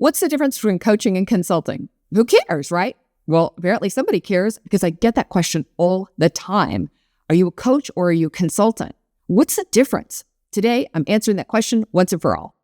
What's the difference between coaching and consulting? Who cares, right? Well, apparently somebody cares because I get that question all the time. Are you a coach or are you a consultant? What's the difference? Today, I'm answering that question once and for all.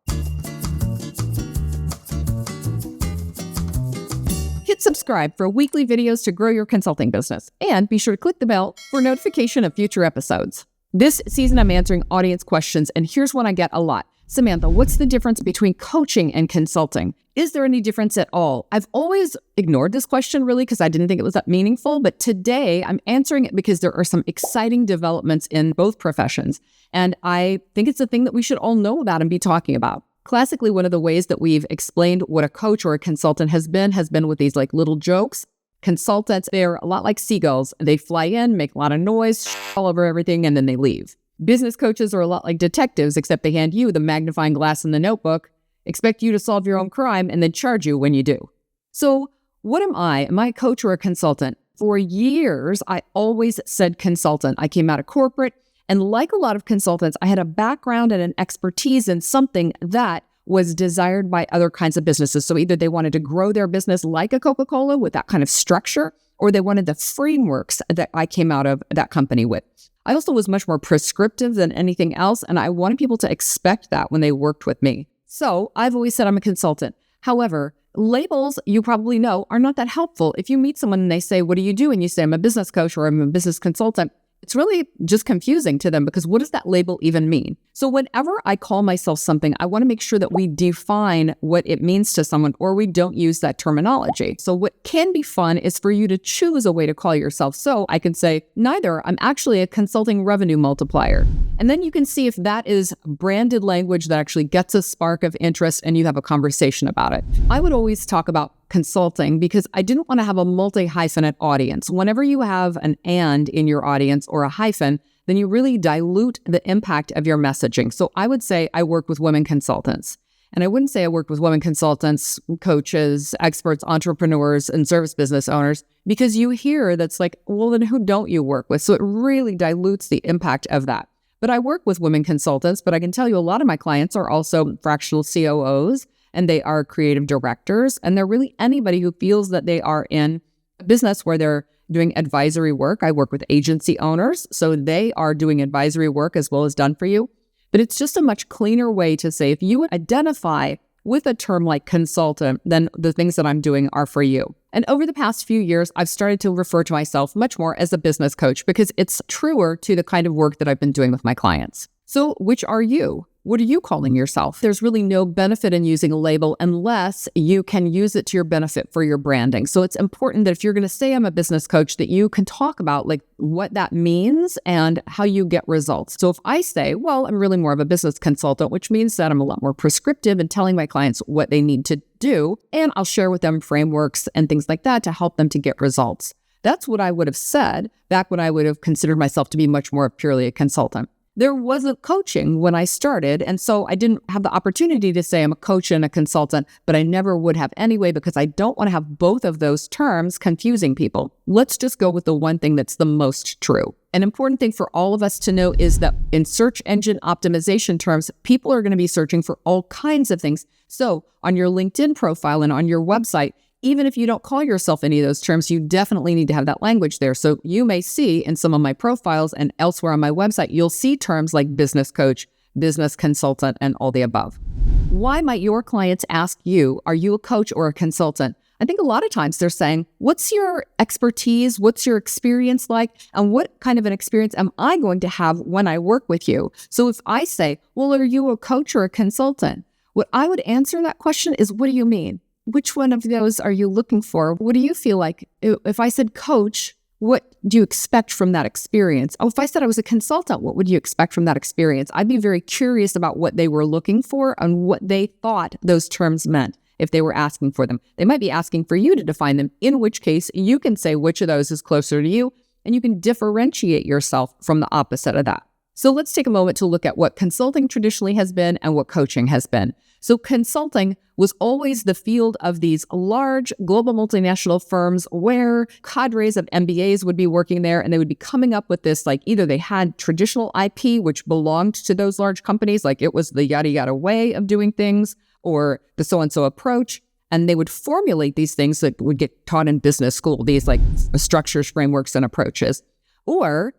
Hit subscribe for weekly videos to grow your consulting business. And be sure to click the bell for notification of future episodes. This season, I'm answering audience questions, and here's one I get a lot. Samantha, what's the difference between coaching and consulting? Is there any difference at all? I've always ignored this question really because I didn't think it was that meaningful, but today I'm answering it because there are some exciting developments in both professions, and I think it's a thing that we should all know about and be talking about. Classically, one of the ways that we've explained what a coach or a consultant has been with these like little jokes. Consultants, they're a lot like seagulls. They fly in, make a lot of noise, all over everything, and then they leave. Business coaches are a lot like detectives, except they hand you the magnifying glass and the notebook, expect you to solve your own crime, and then charge you when you do. So what am I? Am I a coach or a consultant? For years, I always said consultant. I came out of corporate, and like a lot of consultants, I had a background and an expertise in something that was desired by other kinds of businesses. So either they wanted to grow their business like a Coca-Cola with that kind of structure, or they wanted the frameworks that I came out of that company with. I also was much more prescriptive than anything else, and I wanted people to expect that when they worked with me. So I've always said I'm a consultant. However, labels, you probably know, are not that helpful. If you meet someone and they say, what do you do? And you say, I'm a business coach or I'm a business consultant, it's really just confusing to them because what does that label even mean? So whenever I call myself something, I want to make sure that we define what it means to someone or we don't use that terminology. So what can be fun is for you to choose a way to call yourself. So I can say, neither, I'm actually a consulting revenue multiplier. And then you can see if that is branded language that actually gets a spark of interest and you have a conversation about it. I would always talk about consulting because I didn't want to have a multi-hyphenate audience. Whenever you have an and in your audience or a hyphen, then you really dilute the impact of your messaging. So I would say I work with women consultants. And I wouldn't say I work with women consultants, coaches, experts, entrepreneurs, and service business owners, because you hear that's like, well, then who don't you work with? So it really dilutes the impact of that. But I work with women consultants, but I can tell you a lot of my clients are also fractional COOs, and they are creative directors, and they're really anybody who feels that they are in a business where they're doing advisory work. I work with agency owners, so they are doing advisory work as well as done for you. But it's just a much cleaner way to say, if you identify with a term like consultant, then the things that I'm doing are for you. And over the past few years, I've started to refer to myself much more as a business coach because it's truer to the kind of work that I've been doing with my clients. So which are you? What are you calling yourself? There's really no benefit in using a label unless you can use it to your benefit for your branding. So it's important that if you're going to say I'm a business coach, that you can talk about like what that means and how you get results. So if I say, well, I'm really more of a business consultant, which means that I'm a lot more prescriptive in telling my clients what they need to do, and I'll share with them frameworks and things like that to help them to get results. That's what I would have said back when I would have considered myself to be much more purely a consultant. There wasn't coaching when I started, and so I didn't have the opportunity to say I'm a coach and a consultant, but I never would have anyway because I don't want to have both of those terms confusing people. Let's just go with the one thing that's the most true. An important thing for all of us to know is that in search engine optimization terms, people are going to be searching for all kinds of things. So on your LinkedIn profile and on your website, even if you don't call yourself any of those terms, you definitely need to have that language there. So you may see in some of my profiles and elsewhere on my website, you'll see terms like business coach, business consultant, and all the above. Why might your clients ask you, are you a coach or a consultant? I think a lot of times they're saying, what's your expertise? What's your experience like? And what kind of an experience am I going to have when I work with you? So if I say, well, are you a coach or a consultant? What I would answer that question is, what do you mean? Which one of those are you looking for? What do you feel like? If I said coach, what do you expect from that experience? Oh, if I said I was a consultant, what would you expect from that experience? I'd be very curious about what they were looking for and what they thought those terms meant if they were asking for them. They might be asking for you to define them, in which case you can say which of those is closer to you, and you can differentiate yourself from the opposite of that. So let's take a moment to look at what consulting traditionally has been and what coaching has been. So consulting was always the field of these large global multinational firms where cadres of MBAs would be working there, and they would be coming up with this, like either they had traditional IP, which belonged to those large companies, like it was the yada yada way of doing things, or the so-and-so approach, And they would formulate these things that would get taught in business school, these like structures, frameworks, and approaches. Or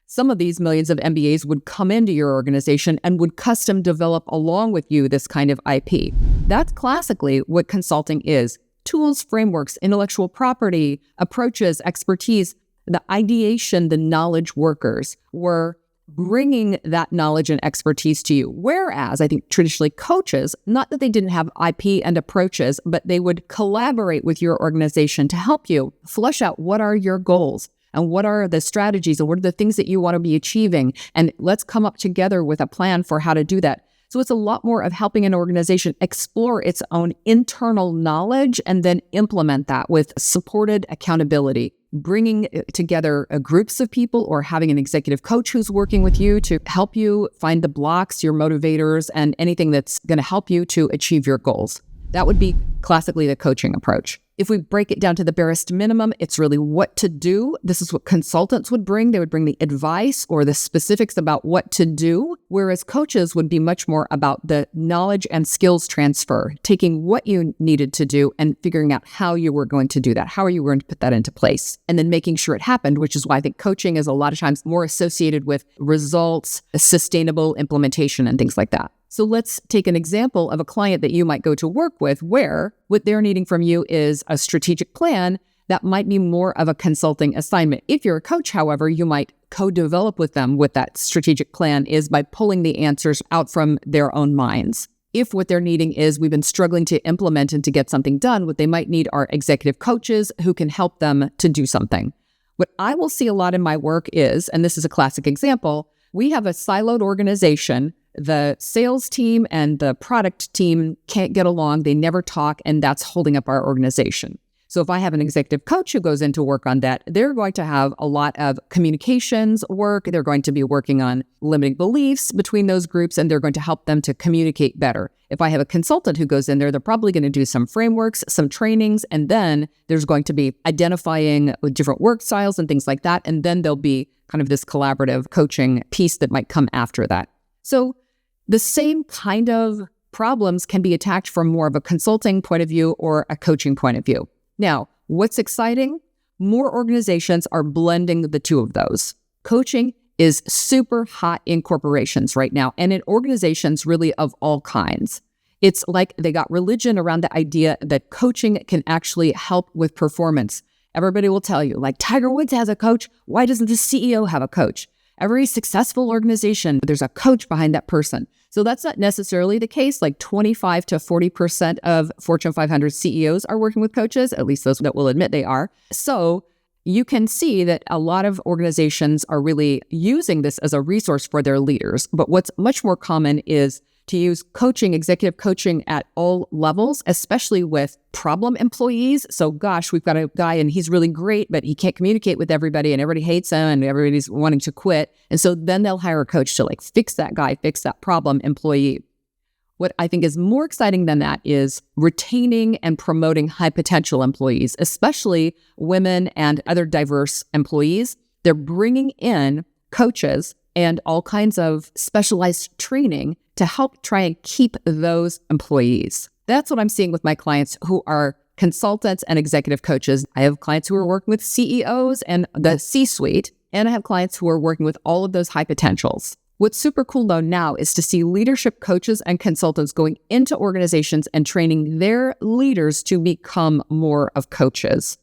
some of these millions of MBAs would come into your organization and would custom develop along with you this kind of IP. That's classically what consulting is. Tools, frameworks, intellectual property, approaches, expertise, the ideation, the knowledge workers were bringing that knowledge and expertise to you. Whereas I think traditionally coaches, not that they didn't have IP and approaches, but they would collaborate with your organization to help you flesh out what are your goals and what are the strategies and what are the things that you want to be achieving. And let's come up together with a plan for how to do that. So it's a lot more of helping an organization explore its own internal knowledge and then implement that with supported accountability, bringing together groups of people or having an executive coach who's working with you to help you find the blocks, your motivators, and anything that's going to help you to achieve your goals. That would be classically the coaching approach. If we break it down to the barest minimum, it's really what to do. This is what consultants would bring. They would bring the advice or the specifics about what to do, whereas coaches would be much more about the knowledge and skills transfer, taking what you needed to do and figuring out how you were going to do that, how are you going to put that into place, and then making sure it happened, which is why I think coaching is a lot of times more associated with results, sustainable implementation, and things like that. So let's take an example of a client that you might go to work with where what they're needing from you is a strategic plan that might be more of a consulting assignment. If you're a coach, however, you might co-develop with them what that strategic plan is by pulling the answers out from their own minds. If what they're needing is we've been struggling to implement and to get something done, what they might need are executive coaches who can help them to do something. What I will see a lot in my work is, and this is a classic example, we have a siloed organization. The sales team and the product team can't get along. They never talk, and that's holding up our organization. So if I have an executive coach who goes in to work on that, they're going to have a lot of communications work. They're going to be working on limiting beliefs between those groups, and they're going to help them to communicate better. If I have a consultant who goes in there, they're probably going to do some frameworks, some trainings, and then there's going to be identifying different work styles and things like that. And then there'll be kind of this collaborative coaching piece that might come after that. So the same kind of problems can be attacked from more of a consulting point of view or a coaching point of view. Now, what's exciting? More organizations are blending the two of those. Coaching is super hot in corporations right now and in organizations really of all kinds. It's like they got religion around the idea that coaching can actually help with performance. Everybody will tell you, like Tiger Woods has a coach. Why doesn't the CEO have a coach? Every successful organization, there's a coach behind that person. So that's not necessarily the case. Like 25 to 40% of Fortune 500 CEOs are working with coaches, at least those that will admit they are. So you can see that a lot of organizations are really using this as a resource for their leaders. But what's much more common is to use coaching, executive coaching at all levels, especially with problem employees. So gosh, we've got a guy and he's really great, but he can't communicate with everybody and everybody hates him and everybody's wanting to quit. And so then they'll hire a coach to like fix that guy, fix that problem employee. What I think is more exciting than that is retaining and promoting high potential employees, especially women and other diverse employees. They're bringing in coaches and all kinds of specialized training to help try and keep those employees. That's what I'm seeing with my clients who are consultants and executive coaches. I have clients who are working with CEOs and the C-suite, and I have clients who are working with all of those high potentials. What's super cool though now is to see leadership coaches and consultants going into organizations and training their leaders to become more of coaches.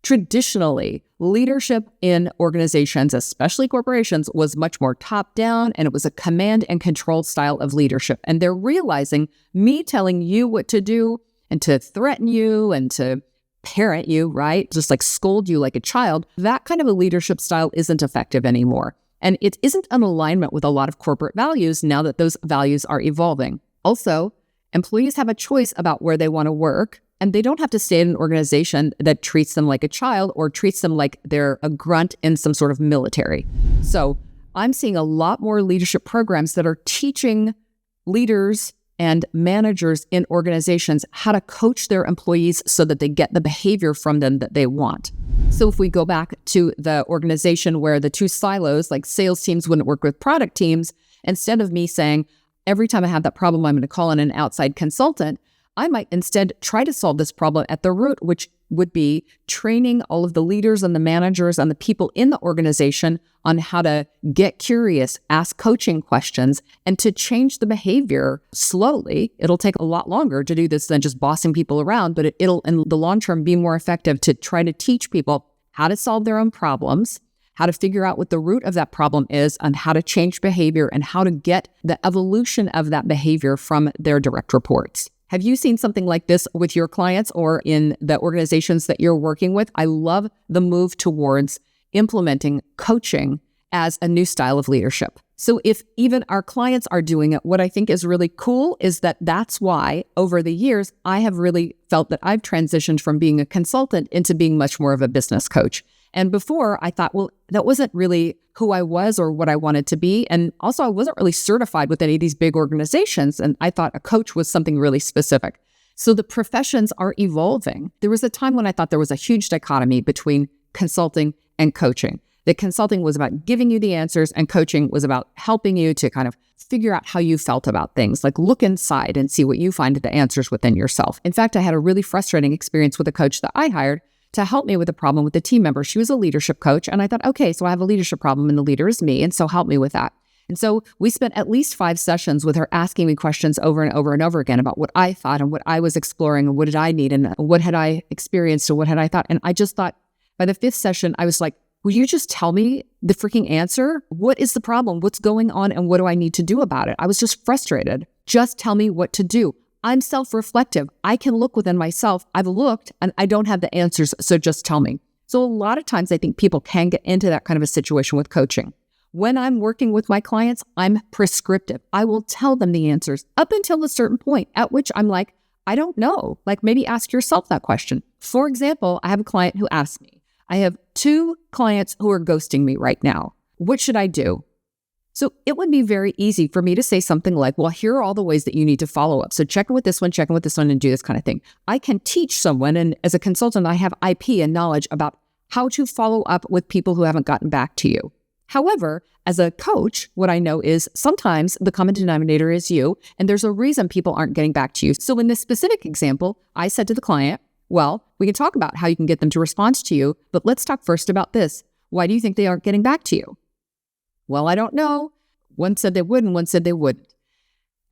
Traditionally, leadership in organizations, especially corporations, was much more top-down, and it was a command and control style of leadership. And they're realizing me telling you what to do and to threaten you and to parent you, right? Just like scold you like a child, that kind of a leadership style isn't effective anymore. And it isn't in alignment with a lot of corporate values now that those values are evolving. Also, employees have a choice about where they want to work, and they don't have to stay in an organization that treats them like a child or treats them like they're a grunt in some sort of military. So I'm seeing a lot more leadership programs that are teaching leaders and managers in organizations how to coach their employees so that they get the behavior from them that they want. So if we go back to the organization where the two silos, like sales teams wouldn't work with product teams, instead of me saying, every time I have that problem, I'm going to call in an outside consultant, I might instead try to solve this problem at the root, which would be training all of the leaders and the managers and the people in the organization on how to get curious, ask coaching questions, and to change the behavior slowly. It'll take a lot longer to do this than just bossing people around, but it'll, in the long term, be more effective to try to teach people how to solve their own problems, how to figure out what the root of that problem is, and how to change behavior and how to get the evolution of that behavior from their direct reports. Have you seen something like this with your clients or in the organizations that you're working with? I love the move towards implementing coaching as a new style of leadership. So if even our clients are doing it, what I think is really cool is that that's why over the years, I have really felt that I've transitioned from being a consultant into being much more of a business coach. And before I thought, well, that wasn't really who I was or what I wanted to be. And also I wasn't really certified with any of these big organizations. And I thought a coach was something really specific. So the professions are evolving. There was a time when I thought there was a huge dichotomy between consulting and coaching. That consulting was about giving you the answers and coaching was about helping you to kind of figure out how you felt about things, like look inside and see what you find the answers within yourself. In fact, I had a really frustrating experience with a coach that I hired to help me with a problem with a team member. She was a leadership coach. And I thought, okay, so I have a leadership problem and the leader is me. And so help me with that. And so we spent at least 5 sessions with her asking me questions over and over and over again about what I thought and what I was exploring and what did I need and what had I experienced and what had I thought. And I just thought by the 5th session, I was like, will you just tell me the freaking answer? What is the problem? What's going on? And what do I need to do about it? I was just frustrated. Just tell me what to do. I'm self-reflective. I can look within myself. I've looked and I don't have the answers, so just tell me. So a lot of times I think people can get into that kind of a situation with coaching. When I'm working with my clients, I'm prescriptive. I will tell them the answers up until a certain point at which I'm like, I don't know. Like maybe ask yourself that question. For example, I have a client who asked me, I have 2 clients who are ghosting me right now. What should I do? So it would be very easy for me to say something like, well, here are all the ways that you need to follow up. So check in with this one, and do this kind of thing. I can teach someone, and as a consultant, I have IP and knowledge about how to follow up with people who haven't gotten back to you. However, as a coach, what I know is sometimes the common denominator is you, and there's a reason people aren't getting back to you. So in this specific example, I said to the client, well, we can talk about how you can get them to respond to you, but let's talk first about this. Why do you think they aren't getting back to you? Well, I don't know. One said they would and one said they wouldn't.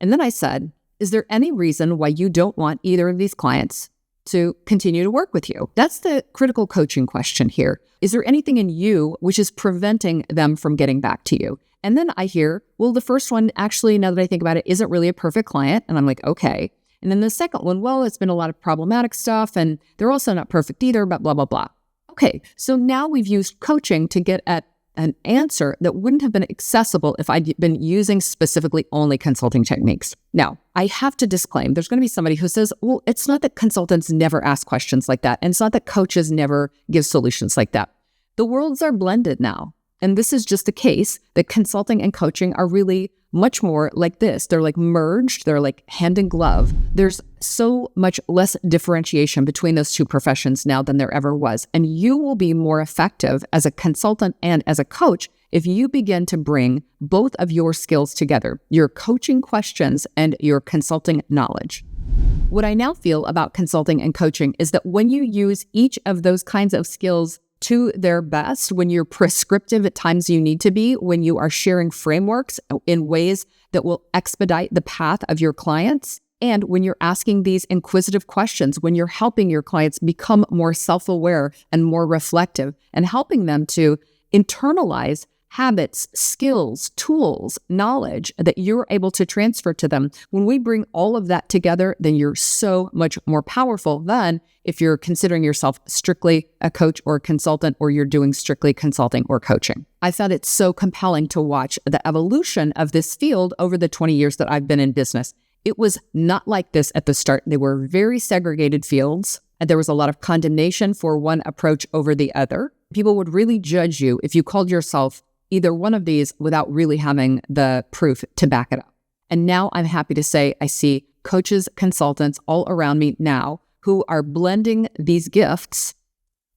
And then I said, is there any reason why you don't want either of these clients to continue to work with you? That's the critical coaching question here. Is there anything in you which is preventing them from getting back to you? And then I hear, well, the first one, actually, now that I think about it, isn't really a perfect client. And I'm like, okay. And then the second one, well, it's been a lot of problematic stuff and they're also not perfect either, but blah, blah, blah. Okay, so now we've used coaching to get at an answer that wouldn't have been accessible if I'd been using specifically only consulting techniques. Now, I have to disclaim, there's going to be somebody who says, well, it's not that consultants never ask questions like that, and it's not that coaches never give solutions like that. The worlds are blended now. And this is just the case that consulting and coaching are really much more like this. They're like merged. They're like hand in glove. There's so much less differentiation between those 2 professions now than there ever was. And you will be more effective as a consultant and as a coach if you begin to bring both of your skills together, your coaching questions and your consulting knowledge. What I now feel about consulting and coaching is that when you use each of those kinds of skills to their best, when you're prescriptive at times you need to be, when you are sharing frameworks in ways that will expedite the path of your clients, and when you're asking these inquisitive questions, when you're helping your clients become more self-aware and more reflective, and helping them to internalize habits, skills, tools, knowledge that you're able to transfer to them. When we bring all of that together, then you're so much more powerful than if you're considering yourself strictly a coach or a consultant, or you're doing strictly consulting or coaching. I found it so compelling to watch the evolution of this field over the 20 years that I've been in business. It was not like this at the start. They were very segregated fields, and there was a lot of condemnation for one approach over the other. People would really judge you if you called yourself either one of these without really having the proof to back it up. And now I'm happy to say I see coaches, consultants all around me now who are blending these gifts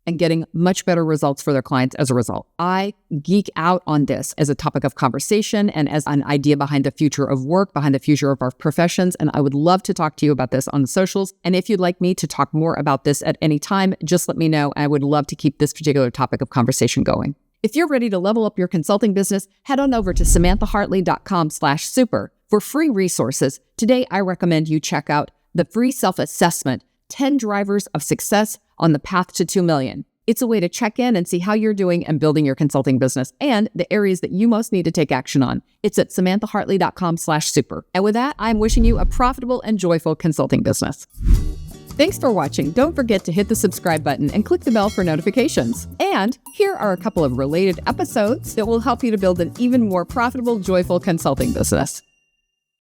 and getting much better results for their clients as a result. I geek out on this as a topic of conversation and as an idea behind the future of work, behind the future of our professions. And I would love to talk to you about this on the socials. And if you'd like me to talk more about this at any time, just let me know. I would love to keep this particular topic of conversation going. If you're ready to level up your consulting business, head on over to samanthahartley.com/super for free resources. Today, I recommend you check out the free self-assessment, 10 drivers of success on the path to 2 million. It's a way to check in and see how you're doing and building your consulting business and the areas that you most need to take action on. It's at samanthahartley.com/super. And with that, I'm wishing you a profitable and joyful consulting business. Thanks for watching. Don't forget to hit the subscribe button and click the bell for notifications. And here are a couple of related episodes that will help you to build an even more profitable, joyful consulting business.